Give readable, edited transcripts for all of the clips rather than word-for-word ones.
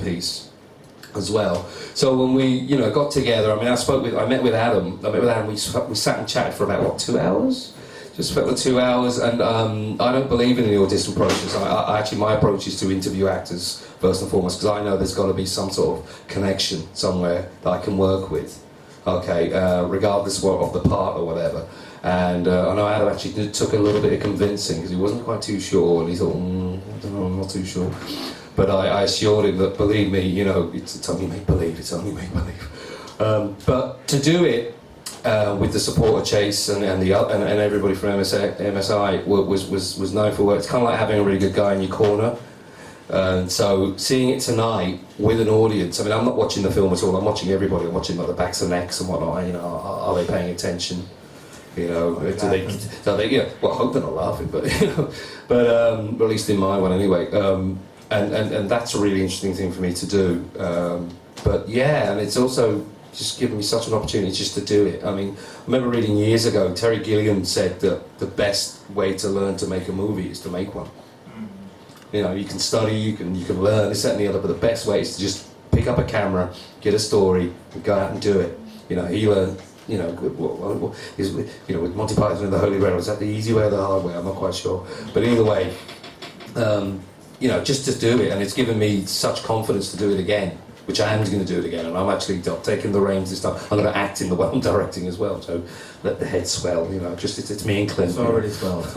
piece as well. So when we, you know, got together, I mean, I met with Adam. We sat and chatted for about, what, 2 hours? Just for the 2 hours, and I don't believe in the audition process. I actually, my approach is to interview actors first and foremost, because I know there's got to be some sort of connection somewhere that I can work with, okay, regardless of the part or whatever. And I know Adam actually took a little bit of convincing, because he wasn't quite too sure, and he thought, I don't know, I'm not too sure. But I assured him that, believe me, you know, it's only make believe, it's only make believe. But to do it with the support of Chase and everybody from MSI was known for work. It's kind of like having a really good guy in your corner. And so seeing it tonight with an audience, I mean, I'm not watching the film at all. I'm watching everybody. I'm watching like the backs and necks and whatnot. You know, are they paying attention? You know, do they? Yeah. Well, I hope they're not laughing, but you know, but at least in my one anyway. And that's a really interesting thing for me to do. But yeah, and it's also just given me such an opportunity just to do it. I mean, I remember reading years ago, Terry Gilliam said that the best way to learn to make a movie is to make one. You know, you can study, you can learn this, that and the other, but the best way is to just pick up a camera, get a story, and go out and do it. You know, he learned, you know, with Monty Python and the Holy Grail, is that the easy way or the hard way? I'm not quite sure. But either way, you know, just to do it, and it's given me such confidence to do it again, which I am going to do it again, and I'm actually taking the reins this time. I'm going to act in the way I'm directing as well, so let the head swell, you know, just it's me and Clint. It's already swelled.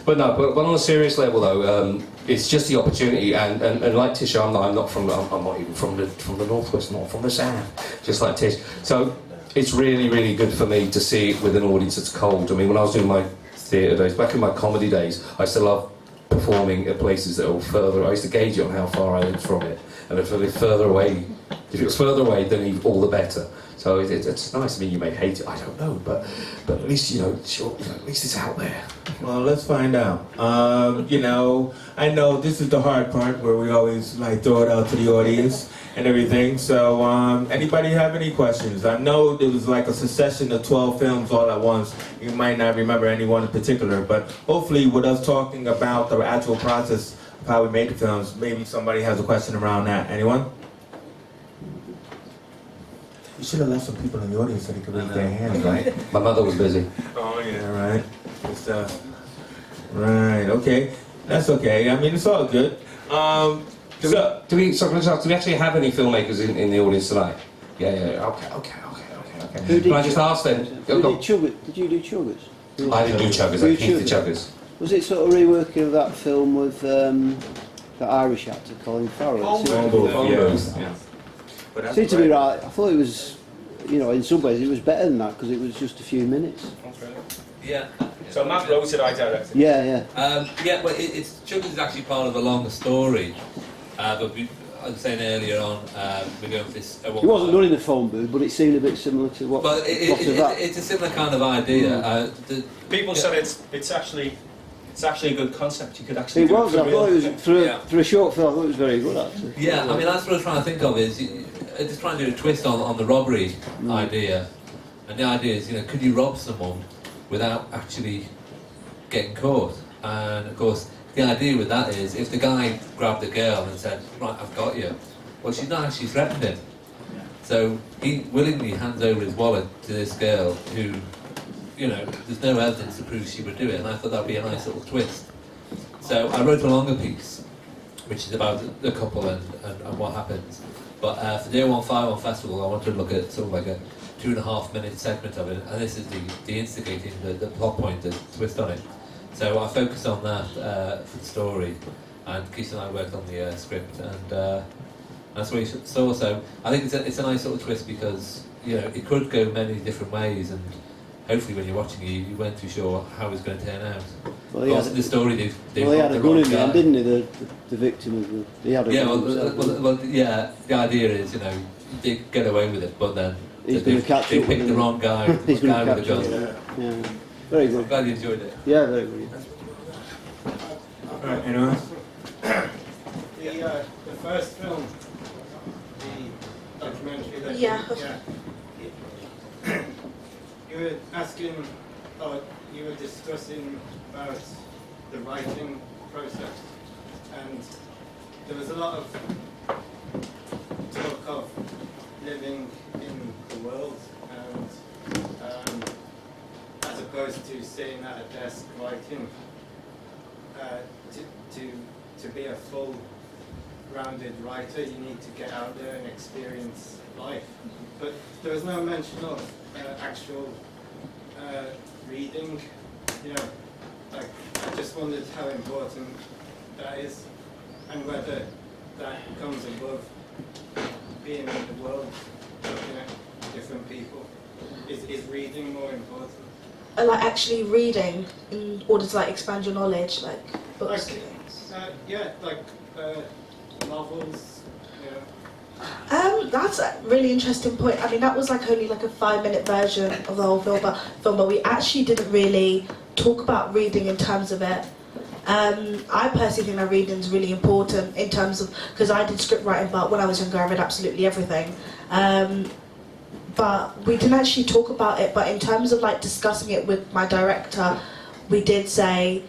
But on a serious level though, it's just the opportunity, and like Tish, I'm not even from the northwest, not from the south, just like Tish. So it's really, really good for me to see it with an audience that's cold. I mean, when I was doing my theatre days, back in my comedy days, I used to love performing at places that were further. I used to gauge it on how far I lived from it, and if it was further away, then all the better. So it's nice. I mean, you may hate it, I don't know, but at least you know, at least it's out there. Well, let's find out. You know, I know this is the hard part where we always like throw it out to the audience and everything. So, anybody have any questions? I know there was like a succession of 12 films all at once. You might not remember any one in particular, but hopefully with us talking about the actual process of how we made the films, maybe somebody has a question around that. Anyone? You should have left some people in the audience so they could raise their hands, right? My mother was busy. Oh yeah, right. Good stuff. Right, okay. That's okay. I mean, it's all good. Do we actually have any filmmakers in the audience tonight? Yeah. Okay. Can I just ask then? Did you do Chuggers? I didn't do Chuggers. I Keith the Chuggers. Was it sort of reworking of that film with that Irish actor Colin Farrell? Yeah. Seemed to be right. I thought it was, you know, in some ways it was better than that because it was just a few minutes. Yeah. So Matt wrote it, I directed. Yeah. Yeah, well, it's Chuggers is actually part of a longer story. But I was saying earlier on, we're going for this. It wasn't done in the phone booth, but it seemed a bit similar to what. But it's a similar kind of idea. People said it's actually a good concept. You could actually. It was. I thought it was for a short film. I thought it was very good actually. Yeah, I mean that's what I was trying to think of is just trying to do a twist on the robbery idea, and the idea is, you know, could you rob someone without actually getting caught? And of course, the idea with that is if the guy grabbed the girl and said, "Right, I've got you," well, she's not actually threatened him. So he willingly hands over his wallet to this girl who, you know, there's no evidence to prove she would do it, and I thought that would be a nice little twist. So I wrote a longer piece, which is about the couple and what happens. But for the 0151 Festival, I wanted to look at sort of like a 2.5 minute segment of it, and this is the instigating, the plot point, the twist on it. So I focused on that for the story, and Keith and I worked on the script, and that's what you saw. So I think it's a nice sort of twist because, you know, it could go many different ways, and hopefully when you're watching it, you weren't too sure how it was going to turn out. Well, the story they had a gun in the end, didn't he? The victim of he had a gun. Well, yeah. The idea is, you know, they get away with it, but then they picked the wrong guy. The guy with the gun. Yeah. Very good. I'm glad you enjoyed it. Yeah, very good. Alright, anyone? The first film, the documentary that you were asking, you were discussing about the writing process, and there was a lot of sitting at a desk writing, to be a full-rounded writer, you need to get out there and experience life. But there was no mention of actual reading. You know, like, I just wondered how important that is, and whether that comes above being in the world, looking at different people. Is reading more important? Like actually reading in order to like expand your knowledge, like books Like, and things. yeah, like novels. Yeah. That's a really interesting point. I mean, that was like only like a 5-minute version of the whole film, but we actually didn't really talk about reading in terms of it. I personally think that reading is really important in terms of, because I did script writing, but when I was younger I read absolutely everything. But we didn't actually talk about it, but in terms of like discussing it with my director, we did say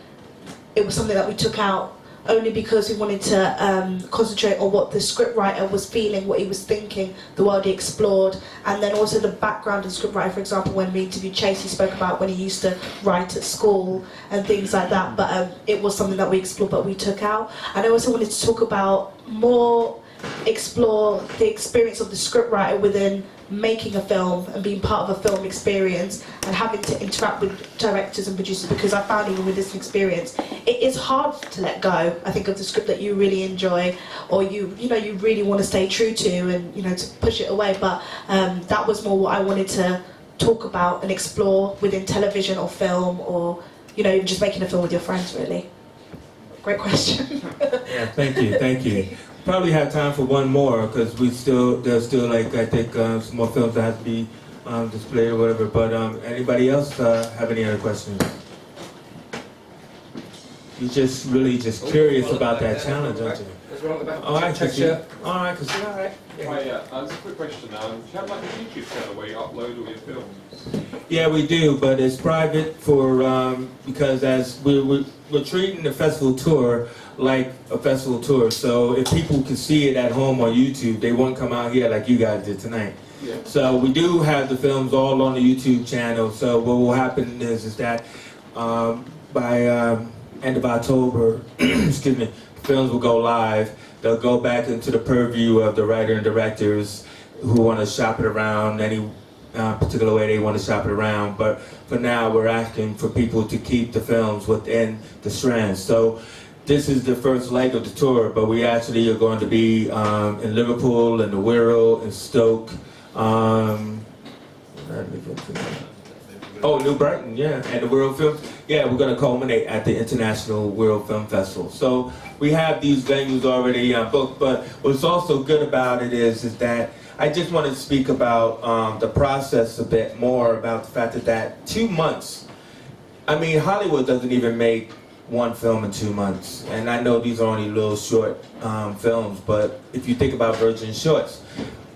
it was something that we took out only because we wanted to concentrate on what the scriptwriter was feeling, what he was thinking, the world he explored, and then also the background of the scriptwriter. For example, when we interviewed Chase, he spoke about when he used to write at school and things like that, but it was something that we explored but we took out. And I also wanted to talk about explore the experience of the scriptwriter within making a film and being part of a film experience and having to interact with directors and producers, because I found even with this experience it is hard to let go, I think, of the script that you really enjoy or you really want to stay true to, and to push it away. But that was more what I wanted to talk about and explore within television or film, or even just making a film with your friends, really. Great question. Yeah, thank you. Probably have time for one more, because there's still like, I think, some more films that have to be displayed or whatever. But anybody else have any other questions? You're just really curious about that challenge, aren't you? All right, Christian. All right, Christian. All right. Hi, just a quick question. Do you have like a YouTube channel where you upload all your films? Yeah, we do, but it's private for because as we're treating the festival tour like a festival tour. So if people can see it at home on YouTube, they won't come out here like you guys did tonight. Yeah. So we do have the films all on the YouTube channel. So what will happen is that by end of October, excuse me, the films will go live. They'll go back into the purview of the writer and directors who want to shop it around any particular way they want to shop it around. But for now, we're asking for people to keep the films within the strands. So this is the first leg of the tour, but we actually are going to be in Liverpool, in the Wirral, in Stoke. New Brighton, yeah, and the Wirral Film. Yeah, we're going to culminate at the International Wirral Film Festival. So we have these venues already booked, but what's also good about it is that I just want to speak about the process a bit more, about the fact that 2 months, I mean, Hollywood doesn't even make one film in 2 months, and I know these are only little short films, but if you think about Virgin Shorts,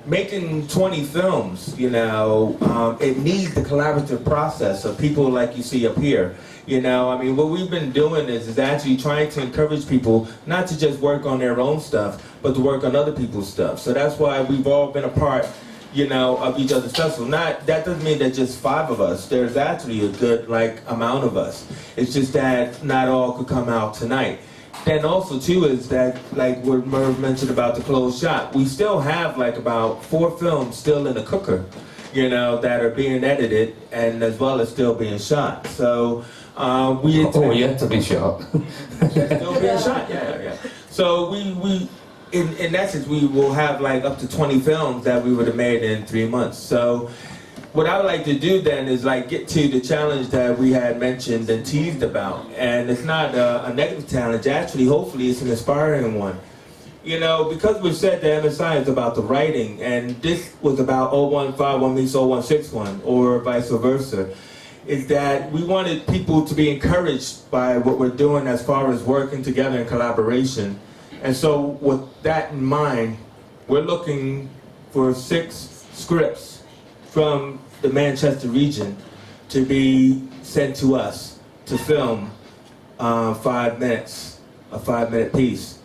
making 20 films, it needs the collaborative process of people like you see up here. I mean, what we've been doing is actually trying to encourage people not to just work on their own stuff, but to work on other people's stuff. So that's why we've all been a part, of each other's festival. That doesn't mean that just 5 of us. There's actually a good, amount of us. It's just that not all could come out tonight. Then also, too, is that, what Merv mentioned about the closed shop, we still have, about 4 films still in the cooker, that are being edited and as well as still being shot. So, yet to be shot. Still being shot, yeah. So we in essence, we will have up to 20 films that we would have made in 3 months. So what I would like to do then is get to the challenge that we had mentioned and teased about. And it's not a negative challenge, actually, hopefully it's an inspiring one. Because we've said the MSI is about the writing, and this was about 0151 meets 0161, or vice versa, is that we wanted people to be encouraged by what we're doing as far as working together in collaboration. And so with that in mind, we're looking for 6 scripts from the Manchester region to be sent to us to film 5 minutes, a 5-minute piece.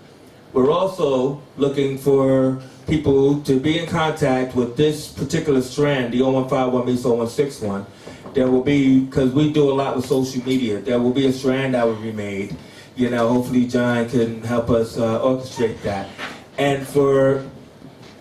We're also looking for people to be in contact with this particular strand, the 0151 meets 0161, There will be, because we do a lot with social media, there will be a strand that will be made. You know, hopefully John can help us orchestrate that. And for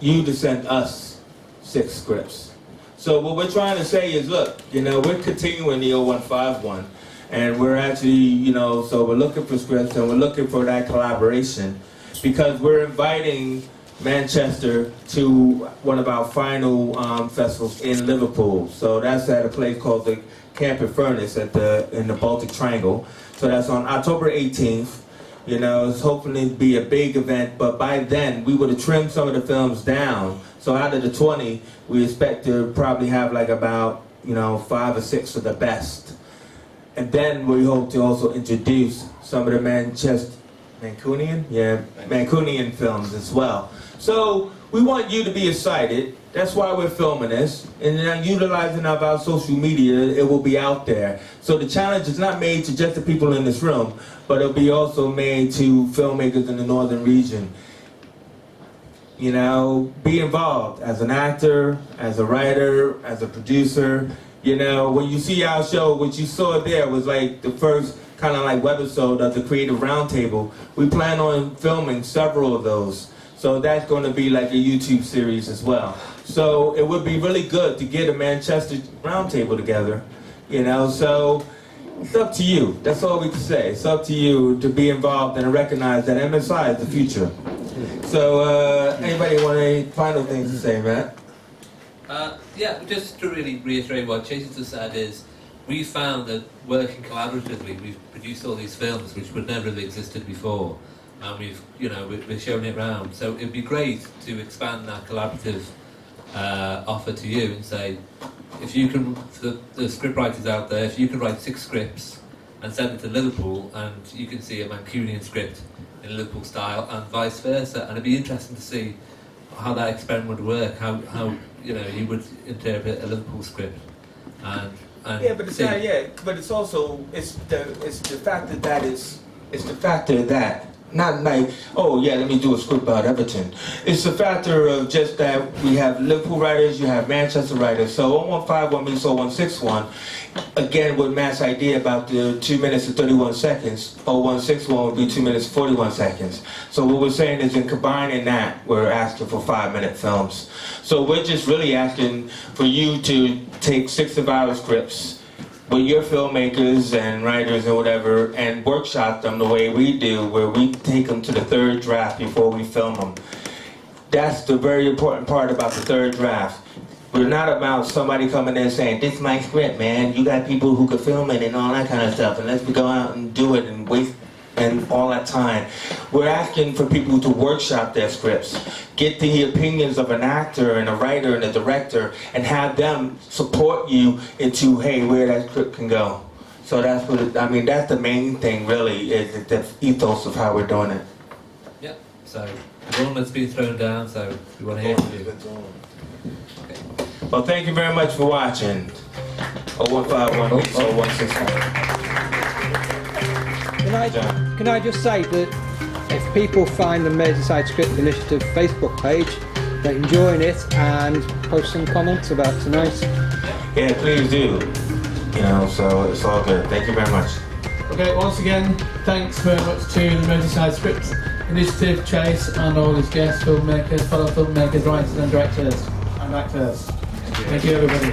you to send us 6 scripts. So what we're trying to say is, look, you know, we're continuing the 0151, and we're actually, you know, so we're looking for scripts and we're looking for that collaboration, because we're inviting Manchester to one of our final festivals in Liverpool. So that's at a place called the Camp and Furnace in the Baltic Triangle. So that's on October 18th. You know, it's hopefully be a big event, but by then we would have trimmed some of the films down. So out of the 20, we expect to probably have like about, you know, 5 or 6 of the best. And then we hope to also introduce some of the Mancunian films as well. So we want you to be excited. That's why we're filming this. And then utilizing our social media, it will be out there. So the challenge is not made to just the people in this room, but it'll be also made to filmmakers in the northern region. You know, be involved as an actor, as a writer, as a producer. You know, when you see our show, what you saw there was like the first kind of like webisode of the Creative Roundtable. We plan on filming several of those. So that's going to be like a YouTube series as well. So it would be really good to get a Manchester Roundtable together, you know. So it's up to you. That's all we can say. It's up to you to be involved and recognize that MSI is the future. So anybody want any final things to say, Matt? Yeah, just to really reiterate what Jason just said is, we found that working collaboratively, we've produced all these films which would never have existed before. And we've, you know, we're showing it around. So it'd be great to expand that collaborative offer to you and say, if you can, for the script writers out there, if you can write 6 scripts and send it to Liverpool, and you can see a Mancunian script in Liverpool style and vice versa, and it'd be interesting to see how that experiment would work, how you know, you would interpret a Liverpool script, and yeah, but it's not, yeah, but it's also it's the factor that it's the factor that. Not like, oh yeah, let me do a script about Everton. It's the factor of just that we have Liverpool writers, you have Manchester writers. So 0151 meets 0161. Again, with Matt's idea about the 2 minutes and 31 seconds, 0161 would be 2 minutes and 41 seconds. So what we're saying is, in combining that, we're asking for 5-minute films. So we're just really asking for you to take 6 of our scripts with your filmmakers and writers and whatever, and workshop them the way we do, where we take them to the 3rd draft before we film them. That's the very important part about the 3rd draft. We're not about somebody coming in saying, this is my script, man, you got people who could film it and all that kind of stuff, and let's go out and do it and waste and all that time. We're asking for people to workshop their scripts, get the opinions of an actor and a writer and a director, and have them support you into, hey, where that script can go. So that's what I mean, that's the main thing really, is the ethos of how we're doing it. yeah. So the gauntlet's been thrown down, so we want to hear from you. Okay. Well, thank you very much for watching. 0151 meets 0161. Can I just say that if people find the Merseyside Script Initiative Facebook page, they can join it and post some comments about tonight. Yeah, please do. You know, so it's all good. Thank you very much. Okay, once again, thanks very much to the Merseyside Script Initiative, Chase, and all his guests, filmmakers, fellow filmmakers, writers and directors and actors. Thank you everybody.